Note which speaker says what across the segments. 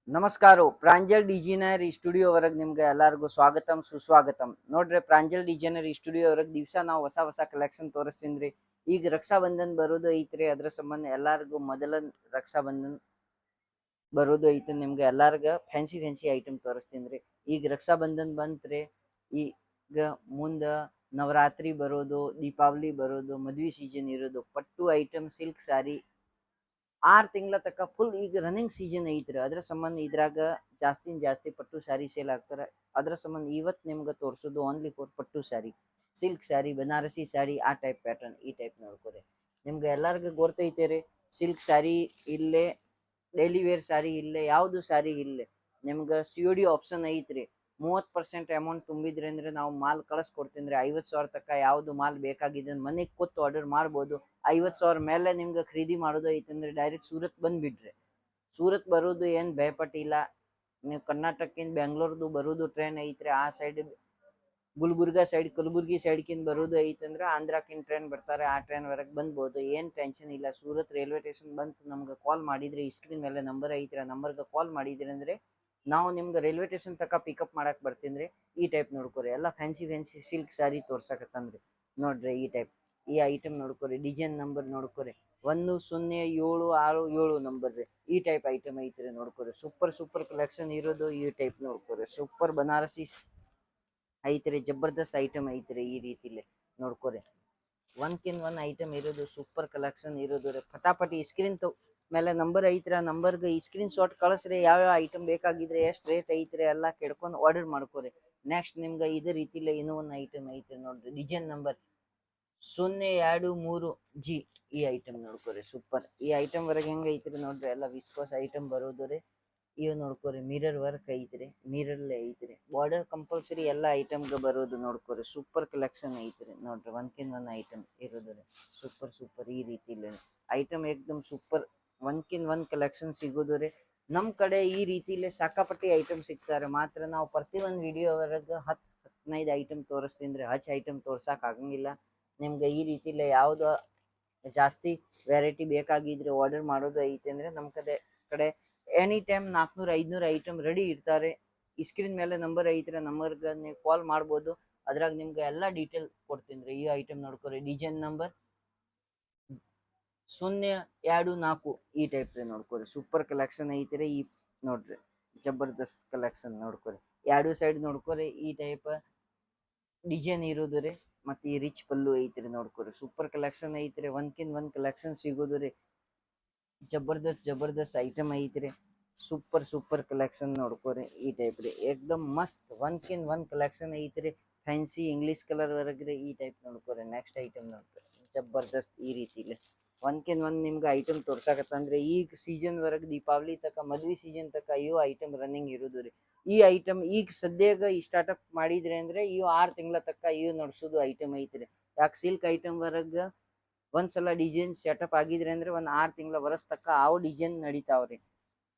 Speaker 1: ನಮಸ್ಕಾರ ಪ್ರಾಂಜಲ್ ಡಿಜಿನರ್ ಸ್ಟುಡಿಯೋ ವರೆಗೆ ನಿಮ್ಗೆ ಎಲ್ಲರಿಗೂ ಸ್ವಾಗತಂ ಸುಸ್ವಾಗತಂ ನೋಡ್ರಿ ಪ್ರಾಂಜಲ್ ಡಿಜಿನರ್ ಸ್ಟುಡಿಯೋ ವರೆಗೆ ದಿವಸ ನಾವು ಹೊಸ ಹೊಸ ಕಲೆಕ್ಷನ್ ತೋರಿಸ್ತೀನಿ. ಈಗ ರಕ್ಷಾ ಬಂಧನ್ ಬರೋದು ಐತ್ರಿ, ಅದ್ರ ಸಂಬಂಧ ಎಲ್ಲಾರ್ಗು ಮೊದಲ ರಕ್ಷಾ ಬಂಧನ್ ಬರೋದು ಐತಿ. ನಿಮ್ಗೆ ಎಲ್ಲಾರ್ಗ ಫ್ಯಾನ್ಸಿ ಫ್ಯಾನ್ಸಿ ಐಟಮ್ ತೋರಿಸ್ತೀನಿ. ಈಗ ರಕ್ಷಾ ಬಂಧನ್ ಬಂತ್ರಿ, ಈಗ ಮುಂದ ನವರಾತ್ರಿ ಬರೋದು, ದೀಪಾವಳಿ ಬರೋದು, ಮದ್ವಿ ಸೀಸನ್ ಇರೋದು, ಪಟ್ಟು ಐಟಮ್, ಸಿಲ್ಕ್ ಸಾರಿ 6 ತಿಂಗಳ ತನಕ ಫುಲ್ ಈಗ ರನ್ನಿಂಗ್ ಸೀಸನ್ ಐತ್ರಿ. ಅದ್ರ ಸಂಬಂಧ ಇದ್ರಾಗ ಜಾಸ್ತಿ ಪಟ್ಟು ಸ್ಯಾರಿ ಸೇಲ್ ಆಗ್ತಾರೆ. ಅದ್ರ ಸಂಬಂಧ ಇವತ್ತು ನಿಮ್ಗೆ ತೋರಿಸೋದು ಓನ್ಲಿ ಫಾರ್ ಪಟ್ಟು ಸ್ಯಾರಿ, ಸಿಲ್ಕ್ ಸ್ಯಾರಿ, ಬನಾರಸಿ ಸ್ಯಾರಿ, ಆ ಟೈಪ್ ಪ್ಯಾಟರ್ನ್, ಈ ಟೈಪ್ ನೋಡ್ಕೊರಿ. ನಿಮ್ಗೆ ಎಲ್ಲರಿಗೂ ಗೊತ್ತೈತೆ ರೀ, ಸಿಲ್ಕ್ ಸ್ಯಾರಿ ಇಲ್ಲೇ, ಡೈಲಿ ವೇರ್ ಸ್ಯಾರಿ ಇಲ್ಲೇ, ಯಾವುದು ಸ್ಯಾರಿ ಇಲ್ಲೇ ನಿಮ್ಗೆ COD ಆಪ್ಷನ್ ಐತ್ರಿ. 30% ಅಮೌಂಟ್ ತುಂಬಿದ್ರಿ ಅಂದ್ರೆ ನಾವು ಮಾಲ್ ಕಳಿಸ್ಕೊಡ್ತೀನಿ. 50,000 ತನಕ ಯಾವ್ದು ಮಾಲ್ ಬೇಕಾಗಿದೆ ಮನೆಗೆ ಕೂತು ಆರ್ಡರ್ ಮಾಡ್ಬೋದು. 50,000 ಮೇಲೆ ನಿಮ್ಗೆ ಖರೀದಿ ಮಾಡೋದು ಐತಂದ್ರೆ ಡೈರೆಕ್ಟ್ ಸೂರತ್ ಬಂದ್ಬಿಡ್ರಿ. ಸೂರತ್ ಬರೋದು ಏನು ಭಯಪಟ್ಟಿಲ್ಲ. ನೀವು ಕರ್ನಾಟಕದಿಂದ ಬೆಂಗಳೂರ್ದು ಬರೋದು ಟ್ರೈನ್ ಐತ್ರಿ. ಆ ಸೈಡ್ ಗುಲ್ಬರ್ಗಾ ಸೈಡ್, ಕಲಬುರ್ಗಿ ಸೈಡ್ಕಿಂದ ಬರೋದು ಐತಂದ್ರೆ ಆಂಧ್ರಕ್ಕಿಂತ ಟ್ರೈನ್ ಬರ್ತಾರೆ. ಆ ಟ್ರೈನ್ ವರೆಗೆ ಬಂದ್ಬೋದು, ಏನು ಟೆನ್ಷನ್ ಇಲ್ಲ. ಸೂರತ್ ರೈಲ್ವೆ ಸ್ಟೇಷನ್ ಬಂತು ನಮ್ಗೆ ಕಾಲ್ ಮಾಡಿದ್ರೆ, ಈ ಸ್ಕ್ರೀನ್ ಮೇಲೆ ನಂಬರ್ ಐತ್ರಿ, ಆ ನಂಬರ್ಗೆ ಕಾಲ್ ಮಾಡಿದ್ರಿ ಅಂದ್ರೆ ನಾವು ನಿಮ್ಗೆ ರೈಲ್ವೆ ಸ್ಟೇಷನ್ ತನಕ ಪಿಕಪ್ ಮಾಡಕ್ ಬರ್ತೀನಿ. ಈ ಟೈಪ್ ನೋಡ್ಕೊರಿ, ಎಲ್ಲ ಫ್ಯಾನ್ಸಿ ಸಿಲ್ಕ್ ಸ್ಯಾರಿ ತೋರ್ಸಕತ್ತಂದ್ರಿ. ನೋಡ್ರಿ ಈ ಟೈಪ್, ಈ ಐಟಮ್ ನೋಡ್ಕೊರಿ, ಡಿಸೈನ್ ನಂಬರ್ ನೋಡ್ಕೊರಿ, 107667 ನಂಬರ್ ರೀ. ಈ ಟೈಪ್ ಐಟಮ್ ಐತ್ರಿ ನೋಡ್ಕೊರಿ. ಸೂಪರ್ ಕಲೆಕ್ಷನ್ ಇರೋದು ಈ ಟೈಪ್ ನೋಡ್ಕೊರಿ. ಸೂಪರ್ ಬನಾರಸಿ ಐತ್ರಿ, ಜಬರ್ದಸ್ತ್ ಐಟಮ್ ಐತ್ರಿ. ಈ ರೀತಿಲಿ ನೋಡ್ಕೊರಿ, ಒನ್ಕಿನ್ ಒನ್ ಐಟಮ್ ಇರೋದು, ಸೂಪರ್ ಕಲೆಕ್ಷನ್ ಇರೋದು ರೀ. ಫಟಾಫಟಿ ಸ್ಕ್ರೀನ್ ಮೇಲೆ ನಂಬರ್ ಐತ್ರಿ, ಆ ನಂಬರ್ಗೆ ಈ ಸ್ಕ್ರೀನ್ ಶಾಟ್ ಕಳಿಸ್ರಿ. ಯಾವ್ಯಾವ ಐಟಮ್ ಬೇಕಾಗಿದ್ರೆ, ಎಷ್ಟು ರೇಟ್ ಐತ್ರಿ ಎಲ್ಲ ಕೆಡ್ಕೊಂಡು ಆರ್ಡರ್ ಮಾಡ್ಕೊರಿ. ನೆಕ್ಸ್ಟ್ ನಿಮ್ಗೆ ಇದೇ ರೀತಿಲಿ ಇನ್ನೂ ಒಂದು ಐಟಮ್ ಐತ್ರಿ ನೋಡ್ರಿ, ಡಿಸೈನ್ ನಂಬರ್ 023G. ಈ ಐಟಮ್ ನೋಡ್ಕೊರಿ, ಸೂಪರ್. ಈ ಐಟಮ್ ವರೆಗೆ ಹೆಂಗೆ ಐತ್ರಿ ನೋಡ್ರಿ, ಎಲ್ಲ ವಿಸ್ಕೋಸ್ ಐಟಮ್ ಬರೋದು ರೀ. ಇವ್ ನೋಡ್ಕೊರಿ, ಮಿರರ್ ವರ್ಕ್ ಐತ್ರಿ, ಮಿರರ್ಲೆ ಐತ್ರಿ, ಬಾರ್ಡರ್ ಕಂಪಲ್ಸರಿ ಎಲ್ಲ ಐಟಮ್ಗೆ ಬರೋದು ನೋಡ್ಕೊರಿ. ಸೂಪರ್ ಕಲೆಕ್ಷನ್ ಐತ್ರಿ ನೋಡ್ರಿ, ಒನ್ಕಿನ್ ಒನ್ ಐಟಮ್ ಇರೋದು ರೀ. ಸೂಪರ್ ಈ ರೀತಿಲಿ ಐಟಮ್ ಏಕ್ದಮ್ ಸೂಪರ್, ಒನ್ಕಿನ್ ಒನ್ ಕಲೆಕ್ಷನ್ ಸಿಗೋದು ರೀ. ನಮ್ಮ ಕಡೆ ಈ ರೀತಿಲಿ ಸಾಕಾಪಟ್ಟಿ ಐಟಮ್ ಸಿಗ್ತಾರೆ. ಮಾತ್ರ ನಾವು ಪ್ರತಿ ಒಂದು ವಿಡಿಯೋವರೆಗೆ 10-15 ಐಟಮ್ ತೋರಿಸ್ತೀನಿ. 10 ಐಟಮ್ ತೋರ್ಸಕ್ ಆಗಂಗಿಲ್ಲ ನಿಮ್ಗೆ. ಈ ರೀತಿಲಿ ಯಾವ್ದು ಜಾಸ್ತಿ ವೆರೈಟಿ ಬೇಕಾಗಿದ್ರೆ ಆರ್ಡರ್ ಮಾಡೋದು ಐತೆ ಅಂದ್ರೆ ನಮ್ಮ ಕಡೆ ಎನಿ ಟೈಮ್ 400-500 ಐಟಮ್ ರೆಡಿ ಇರ್ತಾರೆ. ಈ ಸ್ಕ್ರೀನ್ ಮೇಲೆ ನಂಬರ್ ಐತ್ರಿ, ನಂಬರ್ಗೆ ನೀವು ಕಾಲ್ ಮಾಡ್ಬೋದು. ಅದ್ರಾಗ ನಿಮ್ಗೆ ಎಲ್ಲ ಡೀಟೇಲ್ ಕೊಡ್ತೀನಿ. ಈ ಐಟಮ್ ನೋಡ್ಕೊರಿ, ಡಿಸೈನ್ ನಂಬರ್ 024. ಈ ಟೈಪ್ ರೀ ನೋಡ್ಕೊರಿ, ಸೂಪರ್ ಕಲೆಕ್ಷನ್ ಐತ್ರಿ. ಈ ನೋಡ್ರಿ, ಜಬರ್ದಸ್ತ್ ಕಲೆಕ್ಷನ್ ನೋಡ್ಕೊರಿ. ಎರಡು ಸೈಡ್ ನೋಡ್ಕೊರಿ, ಈ ಟೈಪ್ ಡಿಸೈನ್ ಇರೋದು ರೀ. ಮತ್ತೆ ಈ ರಿಚ್ ಪಲ್ಲು ಐತ್ರಿ ನೋಡ್ಕೊರಿ, ಸೂಪರ್ ಕಲೆಕ್ಷನ್ ಐತ್ರಿ. ಒನ್ಕಿನ್ ಒನ್ ಕಲೆಕ್ಷನ್ ಸಿಗೋದು ರೀ. ಜಬರ್ದಸ್ತ್ ಐಟಮ್ ಐತ್ರಿ. ಸೂಪರ್ ಕಲೆಕ್ಷನ್ ನೋಡ್ಕೊರಿ. ಈ ಟೈಪ್ ರೀ, ಏಕ್ದಮ್ ಮಸ್ತ್ ಒನ್ಕಿನ್ ಒನ್ ಕಲೆಕ್ಷನ್ ಐತ್ರಿ. ಫ್ಯಾನ್ಸಿ ಇಂಗ್ಲೀಷ್ ಕಲರ್ ವರೆಗ್ರಿ. ಈ ಟೈಪ್ ನೋಡ್ಕೊರಿ. ನೆಕ್ಸ್ಟ್ ಐಟಮ್ ನೋಡ್ಕೊರಿ, ಜಬರ್ದಸ್ತ್ ಈ ರೀತಿಲಿ ಒನ್ಕಿನ್ ಒನ್ ನಿಮ್ಗೆ ಐಟಮ್ ತೋರ್ಸಾಕತ್ತಂದ್ರೆ ಈಗ ಸೀಸನ್ ವರೆಗೆ ದೀಪಾವಳಿ ತಕ, ಮದ್ವಿ ಸೀಸನ್ ತಕ ಇವು ಐಟಮ್ ರನ್ನಿಂಗ್ ಇರೋದು ರೀ. ಈ ಐಟಮ್ ಈಗ ಸದ್ಯಗ ಈ ಸ್ಟಾರ್ಟ್ಅಪ್ ಮಾಡಿದ್ರಿ ಅಂದ್ರೆ ಇವು 6 ತಿಂಗಳ ತಕ್ಕ ಇವು ನಡ್ಸೋದು ಐಟಮ್ ಐತ್ರಿ. ಯಾಕೆ ಸಿಲ್ಕ್ ಐಟಮ್ ವರೆಗೆ ಒಂದ್ಸಲ ಡಿಸೈನ್ ಸೆಟಪ್ ಆಗಿದ್ರೆ ಅಂದ್ರೆ ಒಂದು 6 ತಿಂಗಳ ವರ್ಷ ತಕ್ಕ ಅವು ಡಿಸೈನ್ ನಡೀತಾವ್ರಿ.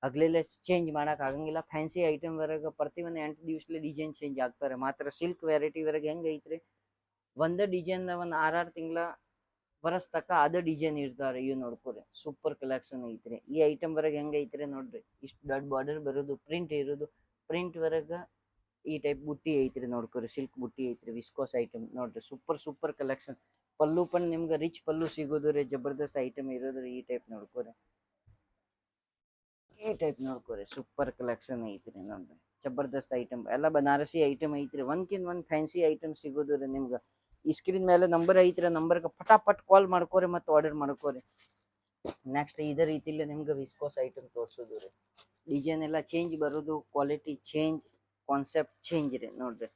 Speaker 1: ಹಗ್ಲೆಲ್ಲ ಚೇಂಜ್ ಮಾಡಕ್ ಆಗಂಗಿಲ್ಲ. ಫ್ಯಾನ್ಸಿ ಐಟಮ್ ವರೆಗೆ ಪ್ರತಿ ಒಂದು 8 ದಿವಸಲೆ ಡಿಸೈನ್ ಚೇಂಜ್ ಆಗ್ತಾರೆ. ಮಾತ್ರ ಸಿಲ್ಕ್ ವೆರೈಟಿ ವರೆಗೆ ಹೆಂಗ್ ಐತ್ರಿ, ಒಂದೇ ಡಿಸೈನ್ ಒಂದು 6 ತಿಂಗಳ ವರ್ಷ ತಕ್ಕ ಅದೇ ಡಿಸೈನ್ ಇರ್ತಾರೆ. ಇವು ನೋಡ್ಕೊರಿ, ಸೂಪರ್ ಕಲೆಕ್ಷನ್ ಐತ್ರಿ. ಈ ಐಟಮ್ ವರೆಗೆ ಹೆಂಗ್ ಐತ್ರಿ ನೋಡ್ರಿ, ಇಷ್ಟು ದೊಡ್ಡ ಬಾರ್ಡರ್ ಬರೋದು, ಪ್ರಿಂಟ್ ಇರೋದು, ಪ್ರಿಂಟ್ ವರೆಗೆ ಈ ಟೈಪ್ ಬುಟ್ಟಿ ಐತ್ರಿ ನೋಡ್ಕೊರಿ. ಸಿಲ್ಕ್ ಬುಟ್ಟಿ ಐತ್ರಿ, ವಿಸ್ಕೋಸ್ ಐಟಮ್ ನೋಡ್ರಿ. Super collection. ಪಲ್ಲು ಪನ್ ನಿಮ್ಗೆ ರಿಚ್ ಪಲ್ಲು ಸಿಗೋದು ರೀ. ಜಬರ್ದಸ್ತ್ ಐಟಮ್ ಇರೋದು ರೀ. ಈ ಟೈಪ್ ನೋಡ್ಕೊರಿ, ಸೂಪರ್ ಕಲೆಕ್ಷನ್ ಐತ್ರಿ ನೋಡ್ರಿ. ಜಬರ್ದಸ್ತ್ ಐಟಮ್ ಎಲ್ಲ ಬನಾರಸಿ ಐಟಮ್ ಐತ್ರಿ. ಒನ್ಕಿನ್ ಒನ್ ಫ್ಯಾನ್ಸಿ ಐಟಮ್ ಸಿಗೋದು ರೀ ನಿಮ್ಗೆ. ಈ ಸ್ಕ್ರೀನ್ ಮೇಲೆ ನಂಬರ್ ಐತ್ರಿ, ನಂಬರ್ಗೆ ಪಟಾಪಟ್ ಕಾಲ್ ಮಾಡ್ಕೋರಿ ಮತ್ತು ಆರ್ಡರ್ ಮಾಡ್ಕೋರಿ. ನೆಕ್ಸ್ಟ್ ಇದೇ ರೀತಿಲಿ ನಿಮ್ಗೆ ವಿಸ್ಕೋಸ್ ಐಟಮ್ ತೋರಿಸೋದು ರೀ. ಡಿಸೈನ್ ಎಲ್ಲ ಚೇಂಜ್ ಬರೋದು, ಕ್ವಾಲಿಟಿ ಚೇಂಜ್, ಕಾನ್ಸೆಪ್ಟ್ ಚೇಂಜ್ ರೀ ನೋಡ್ರಿ.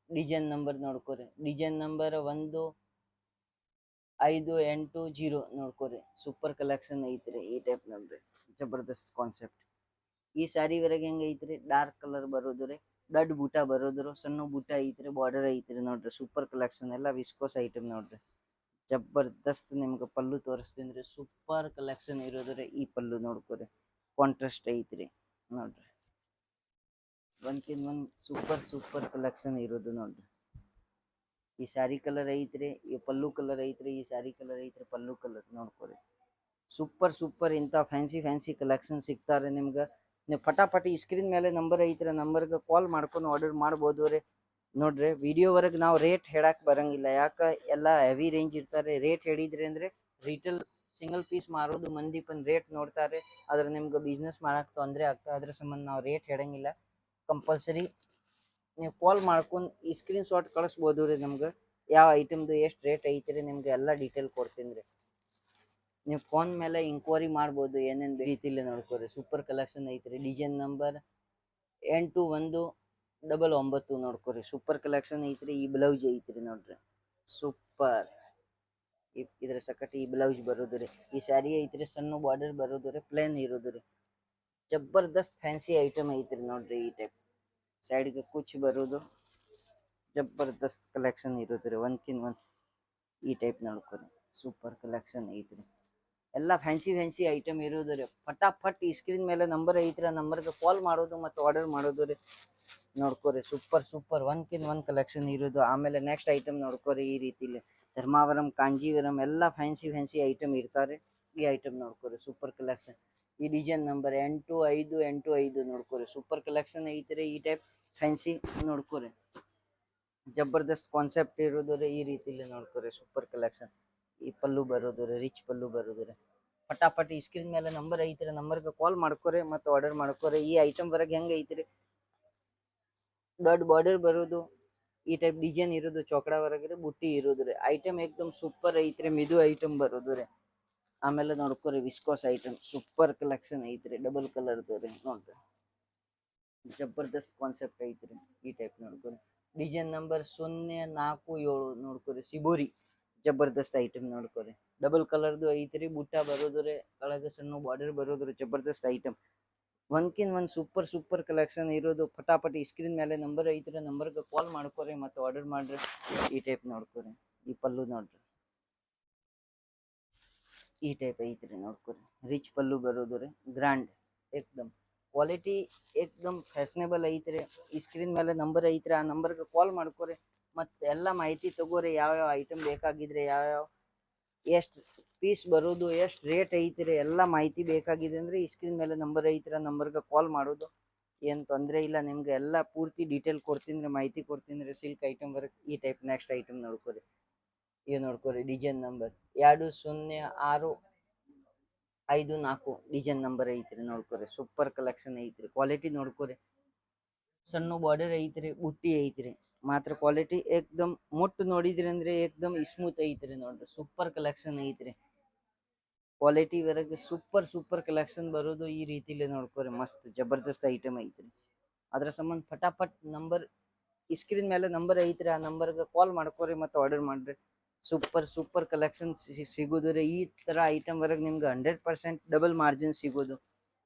Speaker 1: ಡಿಸೈನ್ ನಂಬರ್ ನೋಡ್ಕೋರಿ, ಡಿಸೈನ್ ನಂಬರ್ 1580 ನೋಡ್ಕೋರಿ. ಸೂಪರ್ ಕಲೆಕ್ಷನ್ ಐತ್ರಿ. ಈ ಟೈಪ್ ನೋಡ್ರಿ, ಜಬರ್ದಸ್ತ್ ಕಾನ್ಸೆಪ್ಟ್. ಈ ಸ್ಯಾರಿ ವರೆಗೆ ಹೆಂಗ್ ಐತ್ರಿ, ಡಾರ್ಕ್ ಕಲರ್ ಬರೋದು ರೀ, ದೊಡ್ಡ ಬೂಟ ಬರೋದ್ರು, ಸಣ್ಣ ಬೂಟ ಐತ್ರಿ, ಬಾರ್ಡರ್ ಐತ್ರಿ ನೋಡ್ರಿ. ಸೂಪರ್ ಕಲೆಕ್ಷನ್, ಎಲ್ಲ ವಿಸ್ಕೋಸ್ ಐಟಮ್ ನೋಡ್ರಿ. ಜಬರ್ದಸ್ತ್ ನಿಮ್ಗೆ ಪಲ್ಲು ತೋರಿಸ್ತೀನಿ ರೀ. ಸೂಪರ್ ಕಲೆಕ್ಷನ್ ಇರೋದು ರೀ. ಈ ಪಲ್ಲು ನೋಡ್ಕೊರಿ, ಕಾಂಟ್ರಾಸ್ಟ್ ಐತ್ರಿ ನೋಡ್ರಿ. ಒನ್ಕಿನ್ ಒನ್ ಸೂಪರ್ ಕಲೆಕ್ಷನ್ ಇರೋದು ನೋಡ್ರಿ. ಈ ಸ್ಯಾರಿ ಕಲರ್ ಐತ್ರಿ, ಈ ಪಲ್ಲು ಕಲರ್ ಐತ್ರಿ, ಈ ಸ್ಯಾರಿ ಕಲರ್ ಐತ್ರಿ, ಪಲ್ಲು ಕಲರ್ ನೋಡ್ಕೊರಿ. ಸೂಪರ್ ಇಂಥ ಫ್ಯಾನ್ಸಿ ಕಲೆಕ್ಷನ್ ಸಿಗ್ತಾರೆ ನಿಮ್ಗೆ. ನೀವು ಫಟಾಫಟಿ ಸ್ಕ್ರೀನ್ ಮೇಲೆ ನಂಬರ್ ಐತ್ರಿ, ನಂಬರ್ಗೆ ಕಾಲ್ ಮಾಡ್ಕೊಂಡು ಆರ್ಡರ್ ಮಾಡ್ಬೋದು ರೀ. ನೋಡ್ರಿ ವಿಡಿಯೋವರೆಗೆ ನಾವು ರೇಟ್ ಹೇಳಕ್ ಬರಂಗಿಲ್ಲ, ಯಾಕೆ ಎಲ್ಲ ಹೆವಿ ರೇಂಜ್ ಇರ್ತಾರೆ. ರೇಟ್ ಹೇಳಿದ್ರಿ ಅಂದ್ರೆ ರಿಟೇಲ್ ಸಿಂಗಲ್ ಪೀಸ್ ಮಾರೋದು ಮಂದಿ ರೇಟ್ ನೋಡ್ತಾರೆ, ಅದ್ರ ನಿಮ್ಗೆ ಬಿಸ್ನೆಸ್ ಮಾಡಕ್ ತೊಂದರೆ ಆಗ್ತದೆ. ಅದ್ರ ಸಂಬಂಧ ನಾವು ರೇಟ್ ಹೇಳಂಗಿಲ್ಲ. ಕಂಪಲ್ಸರಿ ನೀವು ಕಾಲ್ ಮಾಡ್ಕೊಂಡು ಈ ಸ್ಕ್ರೀನ್ ಶಾಟ್ ಕಳಿಸ್ಬೋದು ರೀ. ನಮ್ಗೆ ಯಾವ ಐಟಮ್ದು ಎಷ್ಟು ರೇಟ್ ಐತ್ರಿ ನಿಮ್ಗೆ ಎಲ್ಲ ಡೀಟೇಲ್ ಕೊಡ್ತೀನಿ ರೀ. ನೀವು ಫೋನ್ ಮೇಲೆ ಇಂಕ್ವೈರಿ ಮಾಡ್ಬೋದು, ಏನೇನು ರೀತಿಲಿ ನೋಡ್ಕೋರಿ. ಸೂಪರ್ ಕಲೆಕ್ಷನ್ ಐತ್ರಿ. Design number 8199 ನೋಡ್ಕೋರಿ. ಸೂಪರ್ ಕಲೆಕ್ಷನ್ ಐತ್ರಿ. ಈ ಬ್ಲೌಸ್ ಐತ್ರಿ ನೋಡ್ರಿ, ಸೂಪರ್. ಇದ್ರ ಸಕಟ್ ಈ ಬ್ಲೌಸ್ ಬರೋದು ರೀ. ಈ ಸ್ಯಾರಿ ಐತ್ರಿ, ಸಣ್ಣ ಬಾರ್ಡರ್ ಬರೋದು ರೀ, ಪ್ಲೇನ್ ಇರೋದು ರೀ. ಜಬರ್ದಸ್ತ್ ಫ್ಯಾನ್ಸಿ ಐಟಮ್ ಐತ್ರಿ ನೋಡ್ರಿ. ಈ ಟೈಪ್ ಸೈಡ್ಗೆ ಕುಚ್ ಬರೋದು, ಜಬರ್ದಸ್ತ್ ಕಲೆಕ್ಷನ್ ಇರೋದು ರೀ. ಒಂದ್ಕಿನ್ ಒಂದ್ ಈ ಟೈಪ್ ನೋಡ್ಕೊರಿ. ಸೂಪರ್ ಕಲೆಕ್ಷನ್ ಐತ್ರಿ. ಎಲ್ಲ ಫ್ಯಾನ್ಸಿ ಐಟಮ್ ಇರೋದು ರೀ. ಫಟಾಫಟ್ ಈ ಸ್ಕ್ರೀನ್ ಮೇಲೆ ನಂಬರ್ ಐತ್ರಿ, ಆ ನಂಬರ್ಗೆ ಕಾಲ್ ಮಾಡೋದು ಮತ್ತು ಆರ್ಡರ್ ಮಾಡೋದು ರೀ. ನೋಡ್ಕೋರಿ ಸೂಪರ್ ಒಂದ್ಕಿನ್ ಒಂದ್ ಕಲೆಕ್ಷನ್ ಇರೋದು. ಆಮೇಲೆ ನೆಕ್ಸ್ಟ್ ಐಟಮ್ ನೋಡ್ಕೋರಿ. ಈ ರೀತಿಲಿ ಧರ್ಮಾವರಂ, ಕಾಂಜೀವರಂ ಎಲ್ಲ ಫ್ಯಾನ್ಸಿ ಐಟಮ್ ಇರ್ತಾರೆ. ಈ ಐಟಮ್ ನೋಡ್ಕೋರಿ, ಸೂಪರ್ ಕಲೆಕ್ಷನ್. ಈ ಡಿಸೈನ್ ನಂಬರ್ 8585 ನೋಡ್ಕೋರಿ. ಸೂಪರ್ ಕಲೆಕ್ಷನ್ ಐತ್ರಿ. ಈ ಟೈಪ್ ಫ್ಯಾನ್ಸಿ ನೋಡ್ಕೋರಿ, ಜಬರ್ದಸ್ತ್ ಕಾನ್ಸೆಪ್ಟ್ ಇರೋದು ರೀ. ಈ ರೀತಿಲಿ ನೋಡ್ಕೋರಿ, ಸೂಪರ್ ಕಲೆಕ್ಷನ್. ಈ ಪಲ್ಲು ಬರೋದು ರೀ, ರಿಚ್ ಪಲ್ಲು ಬರೋದು ರೀ. ಫಟಾಫಟ್ ಈ ಸ್ಕ್ರೀನ್ ಮೇಲೆ ನಂಬರ್ ಐತ್ರಿ, ನಂಬರ್ಗೆ ಕಾಲ್ ಮಾಡ್ಕೋರಿ ಮತ್ತು ಆರ್ಡರ್ ಮಾಡ್ಕೋರಿ. ಈ ಐಟಮ್ ವರೆಗೆ ಹೆಂಗೆ ಐತ್ರಿ, ದೊಡ್ಡ ಬಾರ್ಡರ್ ಬರೋದು, ಈ ಟೈಪ್ ಡಿಸೈನ್ ಇರೋದು, ಚೌಕಡ ಹೊರಗೆ ಬುಟ್ಟಿ ಇರೋದು ರೀ. ಐಟಮ್ ಏಕ್ದಮ್ ಸೂಪರ್ ಐತ್ರಿ. ಮಿದು ಐಟಮ್ ಬರೋದು ರೀ. ಆಮೇಲೆ ನೋಡ್ಕೋರಿ ವಿಸ್ಕೋಸ್ ಐಟಮ್, ಸೂಪರ್ ಕಲೆಕ್ಷನ್ ಐತ್ರಿ. ಡಬಲ್ ಕಲರ್ದು ರೀ ನೋಡ್ರಿ, ಜಬರ್ದಸ್ತ್ ಕಾನ್ಸೆಪ್ಟ್ ಐತ್ರಿ. ಈ ಟೈಪ್ ನೋಡ್ಕೋರಿ. ಡಿಸೈನ್ ನಂಬರ್ 047 ನೋಡ್ಕೋರಿ. ಸಿಬೋರಿ ಜಬರ್ದಸ್ತ್ ಐಟಮ್ ನೋಡ್ಕೋರಿ. ಡಬಲ್ ಕಲರ್ದು ಐತ್ರಿ. ಬುಟ್ಟ ಬರೋದು ರೀ, ಕೆಳಗೆ ಸಣ್ಣ ಬಾರ್ಡರ್ ಬರೋದು ರೀ. ಜಬರ್ದಸ್ತ್ ಐಟಮ್, ಒಂದ್ಕಿನ್ ಒಂದ್ ಸೂಪರ್ ಕಲೆಕ್ಷನ್ ಇರೋದು. ಫಟಾಫಟಿ ಸ್ಕ್ರೀನ್ ಮೇಲೆ ನಂಬರ್ ಐತ್ರಿ, ನಂಬರ್ಗೆ ಕಾಲ್ ಮಾಡ್ಕೋರಿ ಮತ್ತು ಆರ್ಡರ್ ಮಾಡ್ರಿ. ಈ ಟೈಪ್ ನೋಡ್ಕೋರಿ. ಈ ಪಲ್ಲು ನೋಡ್ರಿ, ಈ ಟೈಪ್ ಐತ್ರಿ ನೋಡ್ಕೋರಿ. ರಿಚ್ ಪಲ್ಲು ಬರೋದು ರೀ, ಗ್ರ್ಯಾಂಡ್ ಏಕ್ದಮ್ ಕ್ವಾಲಿಟಿ, ಏಕ್ದಮ್ ಫ್ಯಾಷನೇಬಲ್ ಐತ್ರಿ. ಈ ಸ್ಕ್ರೀನ್ ಮೇಲೆ ನಂಬರ್ ಐತ್ರಿ, ಆ ನಂಬರ್ಗೆ ಕಾಲ್ ಮಾಡ್ಕೋರಿ ಮತ್ತು ಎಲ್ಲ ಮಾಹಿತಿ ತಗೋರಿ. ಯಾವ್ಯಾವ ಐಟಮ್ ಬೇಕಾಗಿದ್ರೆ, ಯಾವ್ಯಾವ ಎಷ್ಟು ಪೀಸ್ ಬರೋದು, ಎಷ್ಟು ರೇಟ್ ಐತ್ರಿ, ಎಲ್ಲ ಮಾಹಿತಿ ಬೇಕಾಗಿದೆ ಅಂದರೆ ಈ ಸ್ಕ್ರೀನ್ ಮೇಲೆ ನಂಬರ್ ಐತ್ರಿ, ಆ ನಂಬರ್ಗೆ ಕಾಲ್ ಮಾಡೋದು. ಏನು ತೊಂದರೆ ಇಲ್ಲ, ನಿಮ್ಗೆ ಎಲ್ಲ ಪೂರ್ತಿ ಡೀಟೇಲ್ ಕೊಡ್ತೀನಿ ರೀ, ಮಾಹಿತಿ ಕೊಡ್ತೀನಿ ರೀ. Silk item work. ಈ ಟೈಪ್ ನೆಕ್ಸ್ಟ್ ಐಟಮ್ ನೋಡ್ಕೋರಿ. ಇದು ನೋಡ್ಕೋರಿ. ಡಿಸೈನ್ ನಂಬರ್ 20654 ಡಿಸೈನ್ ನಂಬರ್ ಐತ್ರಿ ನೋಡ್ಕೋರಿ. ಸೂಪರ್ ಕಲೆಕ್ಷನ್ ಐತ್ರಿ. ಕ್ವಾಲಿಟಿ ನೋಡ್ಕೋರಿ. ಸಣ್ಣ ಬಾರ್ಡರ್ ಐತ್ರಿ, ಬುಟ್ಟಿ ಐತ್ರಿ. ಮಾತ್ರ ಕ್ವಾಲಿಟಿ ಏಕ್ದಮ್ ಮುಟ್ಟು ನೋಡಿದ್ರಿ ಅಂದ್ರೆ ಏಕ್ದಮ್ ಸ್ಮೂತ್ ಐತ್ರಿ ನೋಡ್ರಿ. ಸೂಪರ್ ಕಲೆಕ್ಷನ್ ಐತ್ರಿ. ಕ್ವಾಲಿಟಿ ವರೆಗೆ ಸೂಪರ್ ಕಲೆಕ್ಷನ್ ಬರೋದು ಈ ರೀತಿಲಿ ನೋಡ್ಕೋರಿ. ಮಸ್ತ್ ಜಬರ್ದಸ್ತ್ ಐಟಮ್ ಐತ್ರಿ. ಅದ್ರ ಸಂಬಂಧ ಫಟಾಫಟ್ ನಂಬರ್ ಸ್ಕ್ರೀನ್ ಮೇಲೆ ನಂಬರ್ ಐತ್ರಿ, ಆ ನಂಬರ್ಗೆ ಕಾಲ್ ಮಾಡ್ಕೋರಿ ಮತ್ತು ಆರ್ಡರ್ ಮಾಡ್ರಿ. ಸೂಪರ್ ಕಲೆಕ್ಷನ್ ಸಿಗೋದು ರೀ. ಈ ಥರ ಐಟಮ್ ವರೆಗೆ ನಿಮ್ಗೆ 100% ಡಬಲ್ ಮಾರ್ಜಿನ್ ಸಿಗೋದು.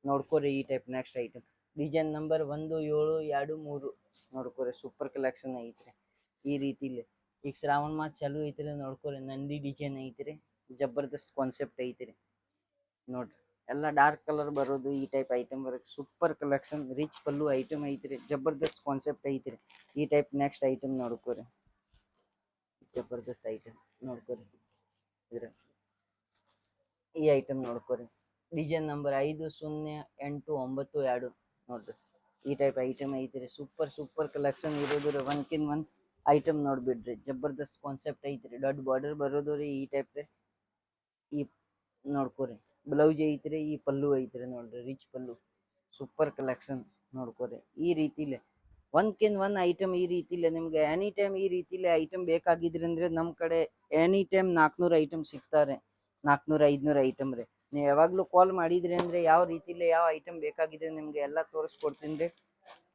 Speaker 1: ನೋಡ್ಕೋರಿ. ಈ type next item design number 1723 ನೋಡ್ಕೋರಿ. ಸೂಪರ್ ಕಲೆಕ್ಷನ್ ಐತ್ರಿ. ಈ ರೀತಿಲಿ ಈಗ ಶ್ರಾವಣ ಮಾಸ ಚಾಲು ಐತ್ರಿ. ನೋಡ್ಕೋರಿ. ನಂದಿ ಡಿಸೈನ್ ಐತ್ರಿ, ಜಬರ್ದಸ್ತ್ ಕಾನ್ಸೆಪ್ಟ್ ಐತ್ರಿ ನೋಡ್ರಿ. ಎಲ್ಲ ಡಾರ್ಕ್ ಕಲರ್ ಬರೋದು. ಈ ಟೈಪ್ ಐಟಮ್ ವರೆಗೆ ಸೂಪರ್ ಕಲೆಕ್ಷನ್. ರಿಚ್ ಪಲ್ಲು ಐಟಮ್ ಐತ್ರಿ, ಜಬರ್ದಸ್ತ್ ಕಾನ್ಸೆಪ್ಟ್ ಐತ್ರಿ. ಈ ಟೈಪ್ ನೆಕ್ಸ್ಟ್ ಐಟಮ್ ನೋಡ್ಕೋರಿ. ಜಬರ್ದಸ್ತ್ ಐಟಮ್ ನೋಡ್ಕೋರಿ. ಇದ್ರ ಈ ಐಟಮ್ ನೋಡ್ಕೋರಿ. ಡಿಸೈನ್ ನಂಬರ್ 50892 ನೋಡ್ರಿ. ಈ ಟೈಪ್ ಐಟಮ್ ಐತ್ರಿ. ಸೂಪರ್ ಕಲೆಕ್ಷನ್ ಇರೋದು ರೀ. ಒಂದ್ಕಿನ್ ಒಂದ್ ಐಟಮ್ ನೋಡ್ಬಿಡ್ರಿ. ಜಬರ್ದಸ್ತ್ ಕಾನ್ಸೆಪ್ಟ್ ಐತ್ರಿ. ದೊಡ್ಡ ಬಾರ್ಡರ್ ಬರೋದು ರೀ. ಈ ಟೈಪ್ ರೀ. ಈ ನೋಡ್ಕೋರಿ. ಬ್ಲೌಸ್ ಐತ್ರಿ. ಈ ಪಲ್ಲು ಐತ್ರಿ ನೋಡ್ರಿ, ರಿಚ್ ಪಲ್ಲು. ಸೂಪರ್ ಕಲೆಕ್ಷನ್ ನೋಡ್ಕೋರಿ. ಈ ರೀತಿಲಿ ಒಂದ್ಕಿನ್ ಒಂದ್ ಐಟಮ್ ಈ ರೀತಿಲಿ ನಿಮ್ಗೆ ಎನಿ ಟೈಮ್ ಈ ರೀತಿಲಿ ಐಟಮ್ ಬೇಕಾಗಿದ್ರಿ ಅಂದ್ರೆ ನಮ್ಮ ಕಡೆ ಎನಿ ಟೈಮ್ 400 ಐಟಮ್ ಸಿಗ್ತಾರೆ. 400-500 ಐಟಮ್ ರೀ. ನೀವು ಯಾವಾಗಲೂ ಕಾಲ್ ಮಾಡಿದ್ರಿ ಅಂದ್ರೆ ಯಾವ ರೀತಿಲಿ ಯಾವ ಐಟಮ್ ಬೇಕಾಗಿದೆ ನಿಮ್ಗೆ ಎಲ್ಲ ತೋರಿಸ್ಕೊಡ್ತೀನಿ ರೀ.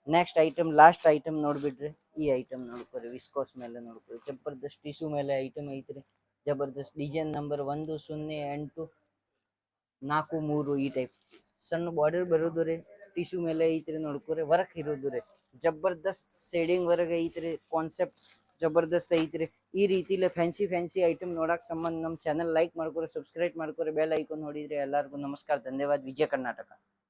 Speaker 1: ನೆಕ್ಸ್ಟ್ ಐಟಮ್ ಲಾಸ್ಟ್ ಐಟಮ್ ನೋಡ್ಬಿಡ್ರಿ. ಈ ಐಟಮ್ ನೋಡ್ಕೋರಿ. ವಿಸ್ಕೋಸ್ ಮೇಲೆ ನೋಡ್ಕೋರಿ. ಜಬರ್ದಸ್ತ್ ಟಿಶ್ಯೂ ಮೇಲೆ ಐಟಮ್ ಐತ್ರಿ. ಜಬರ್ದಸ್ತ್ ಡಿಸೈನ್ ನಂಬರ್ 10843 ಈ ಟೈಪ್ ಸಣ್ಣ ಬಾರ್ಡರ್ ಬರೋದು ರೀ. ಟಿಶ್ಯೂ ಮೇಲೆ ಐತ್ರಿ ನೋಡ್ಕೋರಿ. ವರ್ಕ್ ಇರೋದು ರೀ. ಜಬರ್ದಸ್ತ್ ಶೇಡಿಂಗ್ ವರ್ಗ ಐತ್ರಿ. ಕಾನ್ಸೆಪ್ಟ್ ಜಬರ್ದಸ್ತ್ ಐತ್ರಿ. ಈ ರೀತಿಲಿ ಫ್ಯಾನ್ಸಿ ಐಟಮ್ ನೋಡಕ್ ಸಂಬಂಧ ನಮ್ಮ ಚಾನಲ್ ಲೈಕ್ ಮಾಡ್ಕೊರಿ, ಸಬ್ಸ್ಕ್ರೈಬ್ ಮಾಡ್ಕೊರಿ, ಬೆಲ್ ಐಕಾನ್ ನೋಡಿದ್ರೆ ಎಲ್ಲರಿಗೂ ನಮಸ್ಕಾರ, ಧನ್ಯವಾದ. ವಿಜಯ ಕರ್ನಾಟಕ.